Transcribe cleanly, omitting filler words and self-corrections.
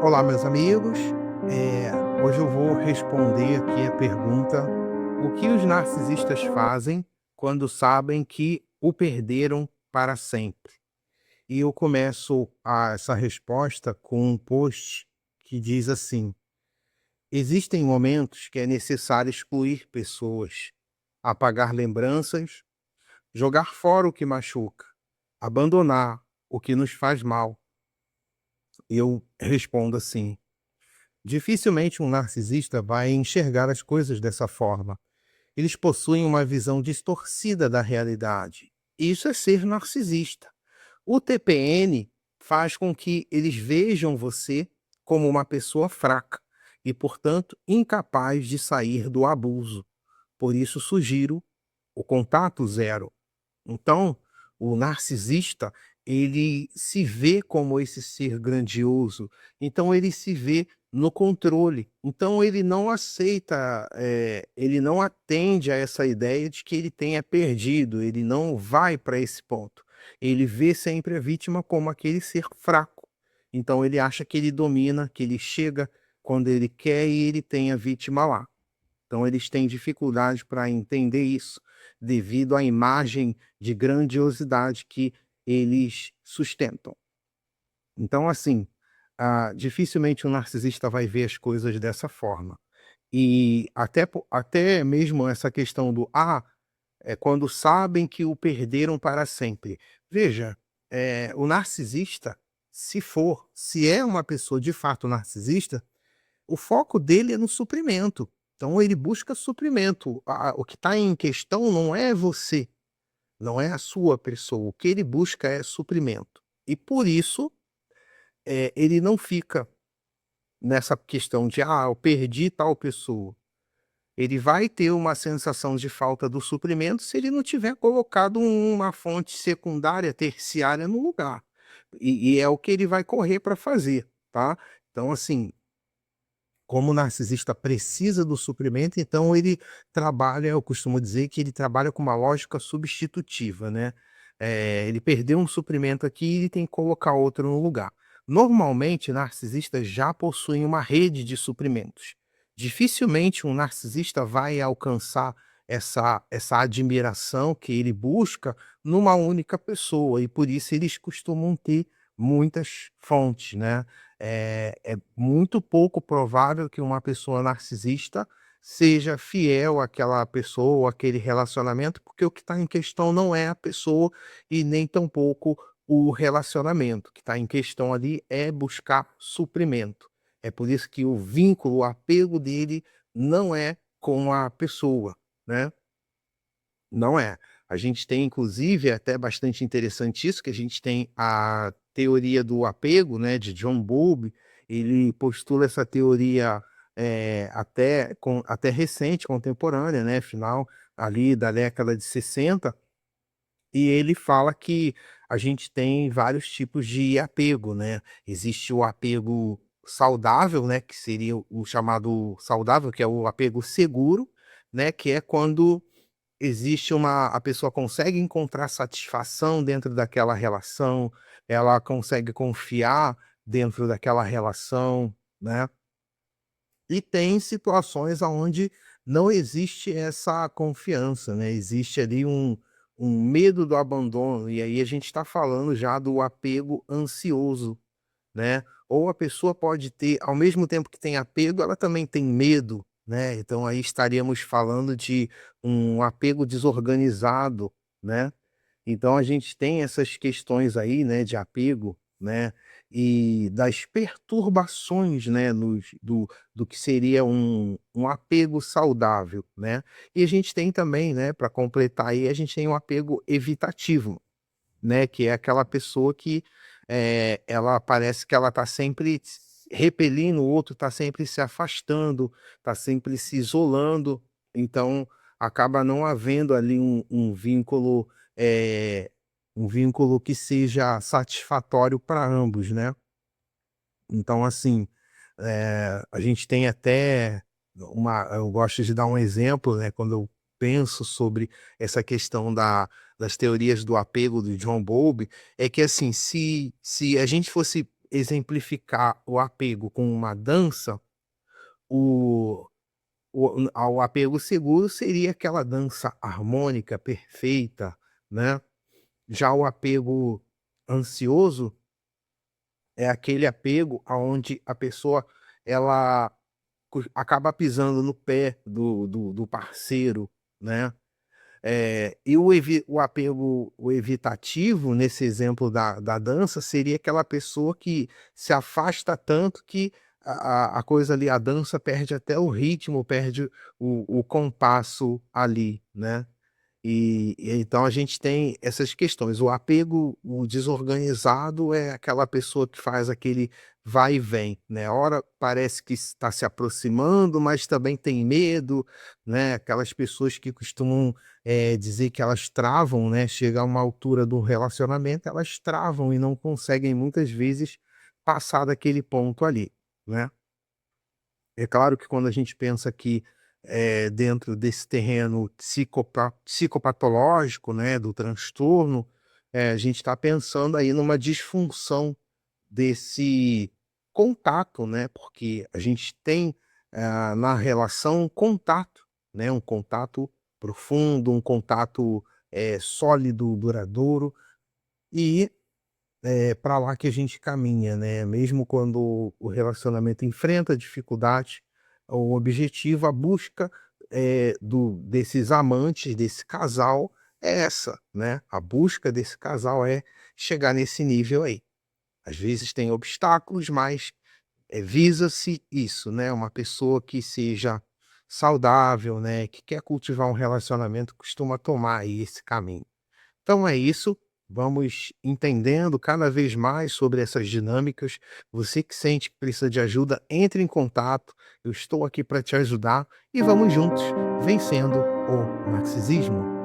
Olá, meus amigos. Hoje eu vou responder aqui a pergunta: o que os narcisistas fazem quando sabem que o perderam para sempre? E eu começo essa resposta com um post que diz assim: existem momentos que é necessário excluir pessoas, apagar lembranças, jogar fora o que machuca, abandonar o que nos faz mal. Eu respondo assim: dificilmente um narcisista vai enxergar as coisas dessa forma. Eles possuem uma visão distorcida da realidade. Isso é ser narcisista. O TPN faz com que eles vejam você como uma pessoa fraca e, portanto, incapaz de sair do abuso. Por isso, sugiro o contato zero. Então, o narcisista, ele se vê como esse ser grandioso, então ele se vê no controle. Então ele não aceita, ele não atende a essa ideia de que ele tenha perdido, ele não vai para esse ponto. Ele vê sempre a vítima como aquele ser fraco. Então ele acha que ele domina, que ele chega quando ele quer e ele tem a vítima lá. Então eles têm dificuldade para entender isso, devido à imagem de grandiosidade que eles sustentam. Então, assim, dificilmente um narcisista vai ver as coisas dessa forma. E até mesmo essa questão do quando sabem que o perderam para sempre. Veja, o narcisista, se é uma pessoa de fato narcisista, o foco dele é no suprimento. Então ele busca suprimento. O que está em questão não é você, não é a sua pessoa. O que ele busca é suprimento. E por isso, ele não fica nessa questão de: "Ah, eu perdi tal pessoa". Ele vai ter uma sensação de falta do suprimento se ele não tiver colocado uma fonte secundária, terciária no lugar. E é o que ele vai correr para fazer, tá. Então assim, como o narcisista precisa do suprimento, então ele trabalha, eu costumo dizer que ele trabalha com uma lógica substitutiva, né. Ele perdeu um suprimento aqui e ele tem que colocar outro no lugar. Normalmente, narcisistas já possuem uma rede de suprimentos. Dificilmente um narcisista vai alcançar essa admiração que ele busca numa única pessoa e por isso eles costumam ter muitas fontes, né. É muito pouco provável que uma pessoa narcisista seja fiel àquela pessoa ou àquele relacionamento, porque o que está em questão não é a pessoa e nem tampouco o relacionamento. O que está em questão ali é buscar suprimento. É por isso que o vínculo, o apego dele não é com a pessoa, né? Não é. A gente tem inclusive, é até bastante interessante isso, que a gente tem a teoria do apego, né, de John Bowlby. Ele postula essa teoria, até recente, contemporânea, né, final ali da década de 60, e ele fala que a gente tem vários tipos de apego, né. Existe o apego saudável, né, que seria o chamado saudável, que é o apego seguro, né, que é quando existe a pessoa consegue encontrar satisfação dentro daquela relação, ela consegue confiar dentro daquela relação, né. E tem situações aonde não existe essa confiança, né, existe ali um medo do abandono, e aí a gente está falando já do apego ansioso, né. Ou a pessoa pode ter, ao mesmo tempo que tem apego, ela também tem medo, né, então aí estaríamos falando de um apego desorganizado, né. Então a gente tem essas questões aí, né, de apego, né, e das perturbações, né, do que seria um apego saudável, né. E a gente tem também, né, para completar aí, a gente tem um apego evitativo, né, que é aquela pessoa que, ela parece que ela está sempre repelindo o outro, está sempre se afastando, está sempre se isolando, então acaba não havendo ali eh, um vínculo que seja satisfatório para ambos, né. Então assim, a gente tem até eu gosto de dar um exemplo, né, quando eu penso sobre essa questão das teorias do apego do John Bowlby, é que assim, se a gente fosse exemplificar o apego com uma dança, o o apego seguro seria aquela dança harmônica, perfeita, né. Já o apego ansioso é aquele apego aonde a pessoa ela acaba pisando no pé do parceiro, né. E o apego o evitativo, nesse exemplo da dança, seria aquela pessoa que se afasta tanto que a coisa ali, a dança perde até o ritmo, perde o compasso ali, né. E então a gente tem essas questões. O apego, o desorganizado é aquela pessoa que faz aquele vai e vem, né. Ora parece que está se aproximando, mas também tem medo, né. Aquelas pessoas que costumam, dizer que elas travam, né, chega a uma altura do relacionamento, elas travam e não conseguem muitas vezes passar daquele ponto ali, né. É claro que quando a gente pensa que, dentro desse terreno psicopatológico, né, do transtorno, a gente está pensando aí numa disfunção desse contato, né, porque a gente tem, na relação um contato, né, um contato profundo, um contato, sólido, duradouro, e é para lá que a gente caminha, né, mesmo quando o relacionamento enfrenta dificuldade, o objetivo, a busca, desses amantes, desse casal é essa, né, a busca desse casal é chegar nesse nível aí. Às vezes tem obstáculos, mas, visa-se isso, né, uma pessoa que seja saudável, né, que quer cultivar um relacionamento costuma tomar aí esse caminho. Então é isso, vamos entendendo cada vez mais sobre essas dinâmicas. Você que sente que precisa de ajuda, entre em contato, eu estou aqui para te ajudar e vamos juntos vencendo o narcisismo.